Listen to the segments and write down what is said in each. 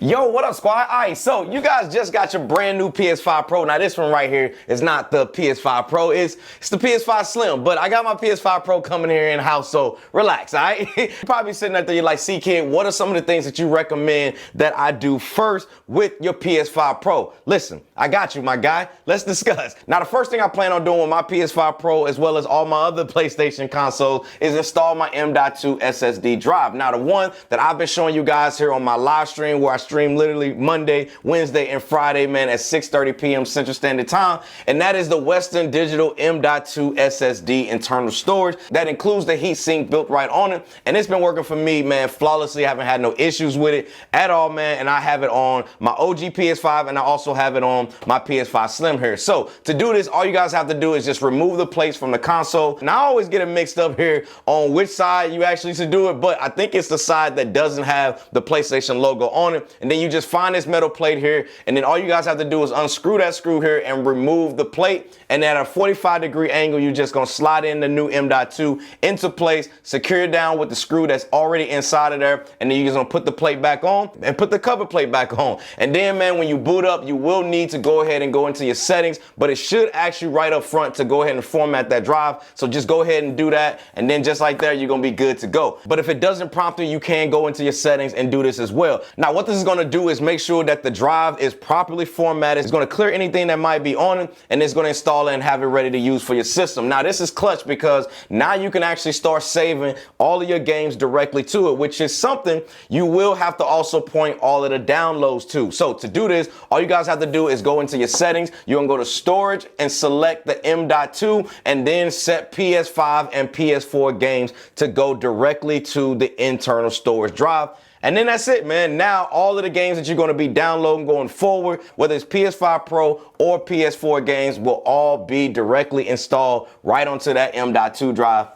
Yo, what up, squad? All right, so you guys just got your brand new PS5 Pro. Now, this one right here is not the PS5 Pro. It's the PS5 Slim, but I got my PS5 Pro coming here in house, so relax, all right? You're probably sitting out there, you're like, CKid, what are some of the things that you recommend that I do first with your PS5 Pro? Listen, I got you, my guy. Let's discuss. Now, the first thing I plan on doing with my PS5 Pro, as well as all my other PlayStation consoles, is install my M.2 SSD drive. Now, the one that I've been showing you guys here on my live stream, where I stream literally Monday, Wednesday, and Friday, man, at 6:30 p.m. Central Standard Time. And that is the Western Digital M.2 SSD internal storage. That includes the heatsink built right on it. And it's been working for me, man, flawlessly. I haven't had no issues with it at all, man. And I have it on my OG PS5, and I also have it on my PS5 Slim here. So to do this, all you guys have to do is just remove the plates from the console. And I always get it mixed up here on which side you actually should do it, but I think it's the side that doesn't have the PlayStation logo on it. And then you just find this metal plate here, and then all you guys have to do is unscrew that screw here and remove the plate. And at a 45-degree angle, you're just gonna slide in the new M.2 into place, secure it down with the screw that's already inside of there, and then you're just gonna put the plate back on and put the cover plate back on. And then, man, when you boot up, you will need to go ahead and go into your settings, but it should actually right up front to go ahead and format that drive. So just go ahead and do that, and then just like there, you're gonna be good to go. But if it doesn't prompt you, you can go into your settings and do this as well. Now, what this is gonna do is make sure that the drive is properly formatted. It's gonna clear anything that might be on it, and it's gonna install it and have it ready to use for your system. Now, this is clutch because now you can actually start saving all of your games directly to it, which is something you will have to also point all of the downloads to. So to do this, all you guys have to do is go into your settings. You're gonna go to storage and select the M.2, and then set PS5 and PS4 games to go directly to the internal storage drive. And then that's it, man. Now, all of the games that you're going to be downloading going forward, whether it's PS5 Pro or PS4 games, will all be directly installed right onto that M.2 drive.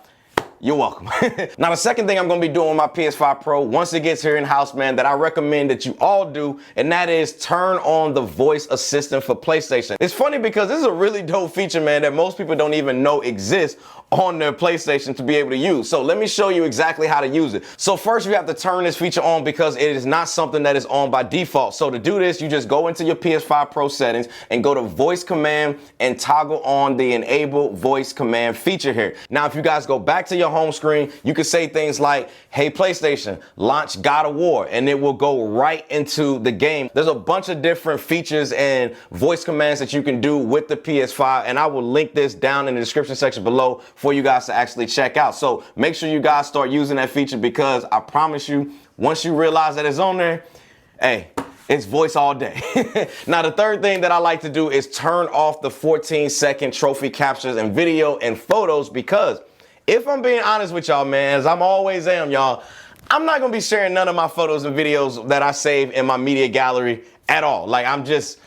You're welcome. Now, the second thing I'm going to be doing with my PS5 Pro, once it gets here in-house, man, that I recommend that you all do, and that is turn on the voice assistant for PlayStation. It's funny because this is a really dope feature, man, that most people don't even know exists on their PlayStation to be able to use. So let me show you exactly how to use it. So first, you have to turn this feature on because it is not something that is on by default. So to do this, you just go into your PS5 Pro settings and go to voice command and toggle on the enable voice command feature here. Now, if you guys go back to your home screen, you can say things like, hey, PlayStation, launch God of War, and it will go right into the game. There's a bunch of different features and voice commands that you can do with the PS5, and I will link this down in the description section below for you guys to actually check out. So make sure you guys start using that feature, because I promise you, once you realize that it's on there, hey, it's voice all day. Now, the third thing that I like to do is turn off the 14-second trophy captures and video and photos, because if I'm being honest with y'all, man, as I'm always am, y'all, I'm not gonna be sharing none of my photos and videos that I save in my media gallery at all. Like, I'm just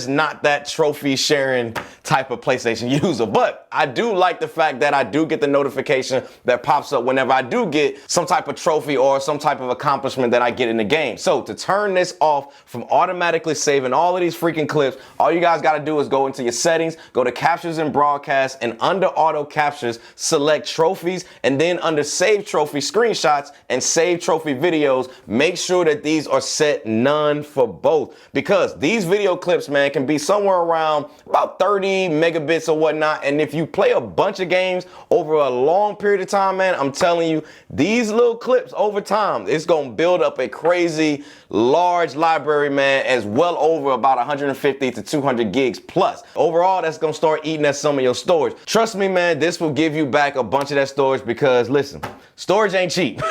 not that trophy sharing type of PlayStation user. But I do like the fact that I do get the notification that pops up whenever I do get some type of trophy or some type of accomplishment that I get in the game. So to turn this off from automatically saving all of these freaking clips, all you guys gotta do is go into your settings, go to captures and broadcast, and under auto captures, select trophies, and then under save trophy screenshots and save trophy videos, make sure that these are set none for both, because these video clips, man, can be somewhere around about 30 megabits or whatnot. And if you play a bunch of games over a long period of time, man, I'm telling you, these little clips over time, it's going to build up a crazy large library, man, as well over about 150 to 200 gigs plus. Overall, that's going to start eating at some of your storage. Trust me, man, this will give you back a bunch of that storage, because listen, storage ain't cheap.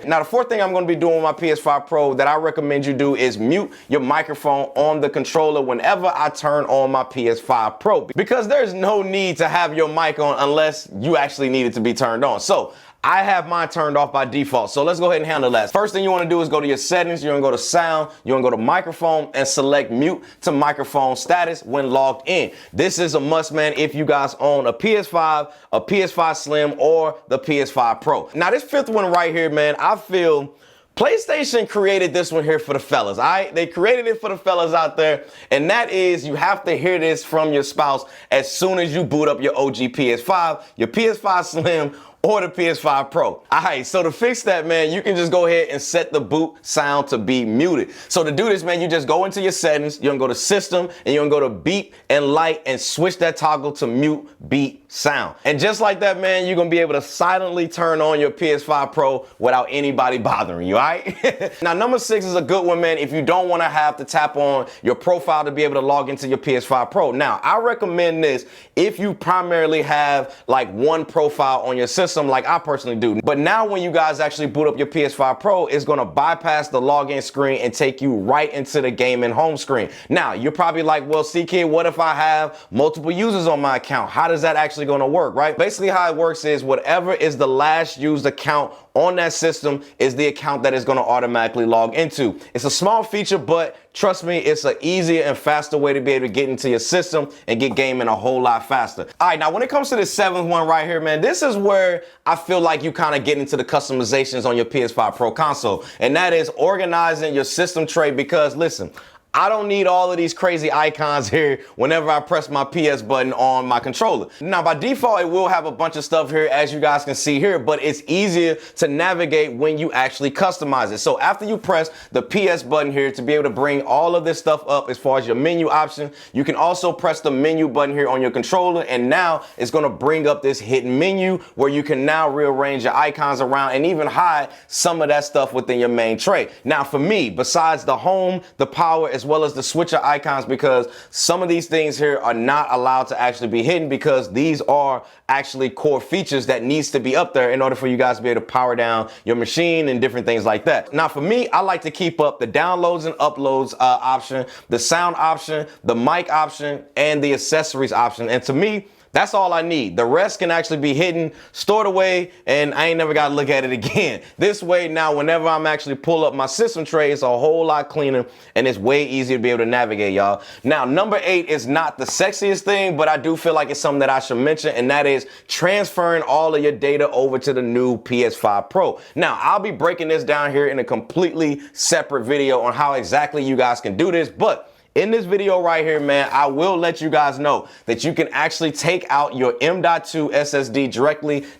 Now, the fourth thing I'm going to be doing with my PS5 Pro that I recommend you do is mute your microphone on the controller whenever I turn on my PS5 Pro, because there's no need to have your mic on unless you actually need it to be turned on. So I have mine turned off by default. So let's go ahead and handle that. First thing you want to do is go to your settings. You're going to go to sound. You're going to go to microphone and select mute to microphone status when logged in. This is a must, man, if you guys own a PS5, a PS5 Slim, or the PS5 Pro. Now, this fifth one right here, man, I feel PlayStation created this one here for the fellas, all right? They created it for the fellas out there, and that is you have to hear this from your spouse as soon as you boot up your OG PS5, your PS5 Slim, or the PS5 Pro. All right, so to fix that, man, you can just go ahead and set the boot sound to be muted. So to do this, man, you just go into your settings, you're gonna go to system, and you're gonna go to beep and light and switch that toggle to mute beep sound. And just like that, man, you're gonna be able to silently turn on your PS5 Pro without anybody bothering you, all right? Now, number 6 is a good one, man, if you don't wanna have to tap on your profile to be able to log into your PS5 Pro. Now, I recommend this if you primarily have like one profile on your system, like I personally do. But now when you guys actually boot up your PS5 Pro, it's gonna bypass the login screen and take you right into the gaming home screen. Now, you're probably like, well, CKid, what if I have multiple users on my account? How does that actually gonna work, right? Basically how it works is whatever is the last used account on that system is the account that is going to automatically log into. It's a small feature, but trust me, it's an easier and faster way to be able to get into your system and get gaming a whole lot faster. All right, now when it comes to this 7th one right here, man, this is where I feel like you kind of get into the customizations on your PS5 Pro console, and that is organizing your system tray, because listen, I don't need all of these crazy icons here whenever I press my PS button on my controller. Now, by default, it will have a bunch of stuff here, as you guys can see here, but it's easier to navigate when you actually customize it. So after you press the PS button here to be able to bring all of this stuff up as far as your menu option, you can also press the menu button here on your controller, and now it's gonna bring up this hidden menu where you can now rearrange your icons around and even hide some of that stuff within your main tray. Now, for me, besides the home, the power, as well as the switcher icons, because some of these things here are not allowed to actually be hidden, because these are actually core features that needs to be up there in order for you guys to be able to power down your machine and different things like that. Now, for me, I like to keep up the downloads and uploads option, the sound option, the mic option, and the accessories option. And to me, that's all I need. The rest can actually be hidden, stored away, and I ain't never got to look at it again. This way, now, whenever I'm actually pull up my system tray, it's a whole lot cleaner, and it's way easier to be able to navigate, y'all. Now, number 8 is not the sexiest thing, but I do feel like it's something that I should mention, and that is transferring all of your data over to the new PS5 Pro. Now, I'll be breaking this down here in a completely separate video on how exactly you guys can do this, but in this video right here, man, I will let you guys know that you can actually take out your M.2 SSD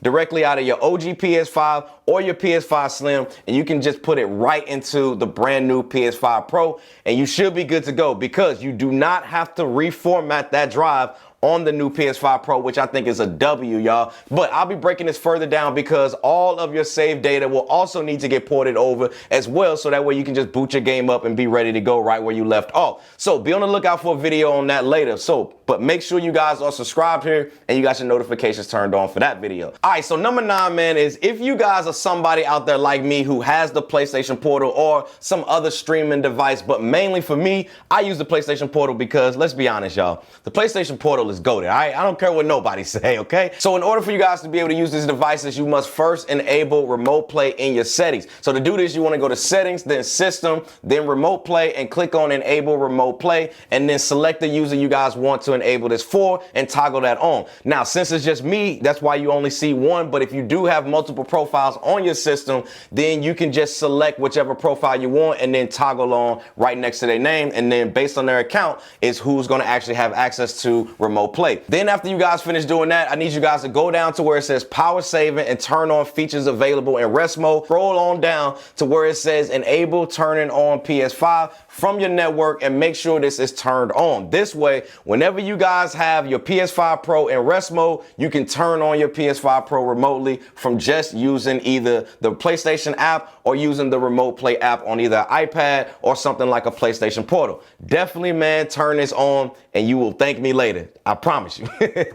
directly out of your OG PS5 or your PS5 Slim, and you can just put it right into the brand new PS5 Pro, and you should be good to go, because you do not have to reformat that drive on the new PS5 Pro, which I think is a W, y'all. But I'll be breaking this further down, because all of your saved data will also need to get ported over as well, so that way you can just boot your game up and be ready to go right where you left off. So be on the lookout for a video on that later. But make sure you guys are subscribed here and you got your notifications turned on for that video. All right, so number 9, man, is if you guys are somebody out there like me who has the PlayStation Portal or some other streaming device, but mainly for me, I use the PlayStation Portal because, let's be honest, y'all, the PlayStation Portal is goated, all right? I don't care what nobody say, okay? So in order for you guys to be able to use these devices, you must first enable remote play in your settings. So to do this, you want to go to settings, then system, then remote play, and click on enable remote play, and then select the user you guys want to enable this for and toggle that on. Now, since it's just me, that's why you only see one, but if you do have multiple profiles on your system, then you can just select whichever profile you want and then toggle on right next to their name, and then based on their account is who's going to actually have access to remote play. Then after you guys finish doing that, I need you guys to go down to where it says power saving and turn on features available in rest mode. Scroll on down to where it says enable turning on PS5 from your network, and make sure this is turned on. This way, whenever you guys have your PS5 Pro in rest mode, you can turn on your PS5 Pro remotely from just using either the PlayStation app or using the remote play app on either iPad or something like a PlayStation Portal. Definitely, man, turn this on and you will thank me later. I promise you.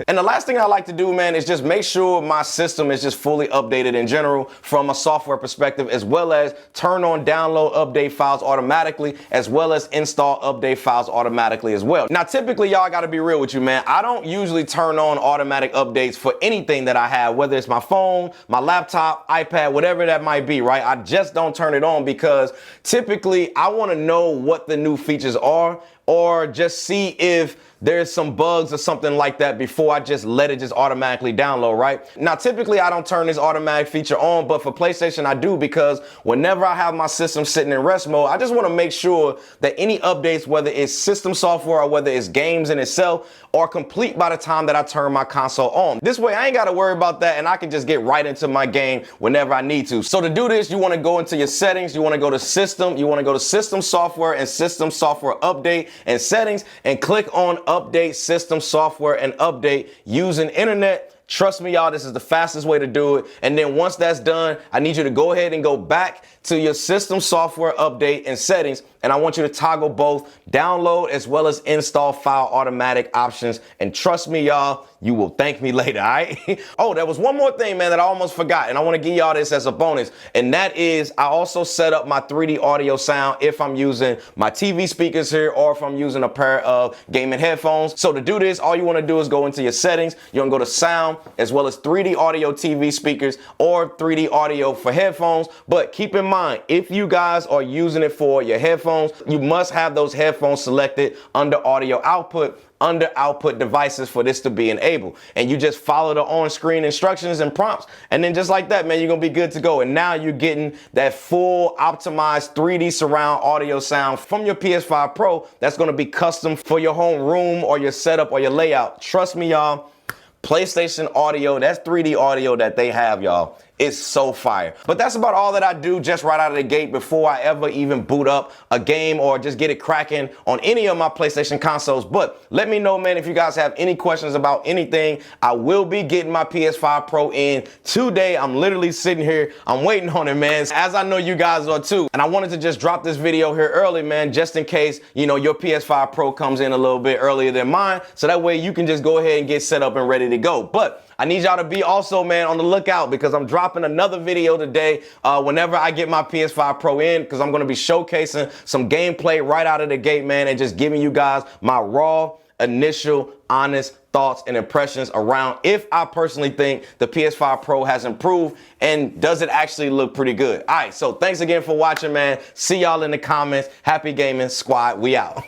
And the last thing I like to do, man, is just make sure my system is just fully updated in general from a software perspective, as well as turn on download update files automatically, as well as install update files automatically as well. Now, typically, y'all, gotta be real with you, man. I don't usually turn on automatic updates for anything that I have, whether it's my phone, my laptop, iPad, whatever that might be, right? I just don't turn it on because typically I wanna know what the new features are or just see if there's some bugs or something like that before I just let it just automatically download, right? Now, typically I don't turn this automatic feature on, but for PlayStation I do, because whenever I have my system sitting in rest mode, I just want to make sure that any updates, whether it's system software or whether it's games in itself, are complete by the time that I turn my console on. This way I ain't got to worry about that, and I can just get right into my game whenever I need to. So to do this, you want to go into your settings, you want to go to system, you want to go to system software and system software update and settings, and click on update system software and update using internet. Trust me, y'all, this is the fastest way to do it. And then once that's done, I need you to go ahead and go back to your system software update and settings. And I want you to toggle both download as well as install file automatic options. And trust me, y'all, you will thank me later, all right? Oh, there was one more thing, man, that I almost forgot. And I want to give y'all this as a bonus. And that is, I also set up my 3D audio sound if I'm using my TV speakers here or if I'm using a pair of gaming headphones. So to do this, all you want to do is go into your settings. You're going to go to sound as well as 3D audio TV speakers or 3D audio for headphones. But keep in mind, if you guys are using it for your headphones, you must have those headphones selected under audio output, under output devices, for this to be enabled. And you just follow the on-screen instructions and prompts. And then just like that, man, you're gonna be good to go. And now you're getting that full optimized 3D surround audio sound from your PS5 Pro that's gonna be custom for your home room or your setup or your layout. Trust me, y'all, PlayStation audio, that's 3D audio that they have, y'all, is so fire. But that's about all that I do just right out of the gate before I ever even boot up a game or just get it cracking on any of my PlayStation consoles. But let me know, man, if you guys have any questions about anything. I will be getting my PS5 Pro in today. I'm literally sitting here, I'm waiting on it, man, as I know you guys are too. And I wanted to just drop this video here early, man, just in case, you know, your PS5 Pro comes in a little bit earlier than mine. So that way you can just go ahead and get set up and ready to go. But I need y'all to be also, man, on the lookout, because I'm dropping another video today whenever I get my PS5 Pro in, because I'm going to be showcasing some gameplay right out of the gate, man, and just giving you guys my raw, initial, honest thoughts and impressions around if I personally think the PS5 Pro has improved and does it actually look pretty good. All right, so thanks again for watching, man. See y'all in the comments. Happy gaming, squad. We out.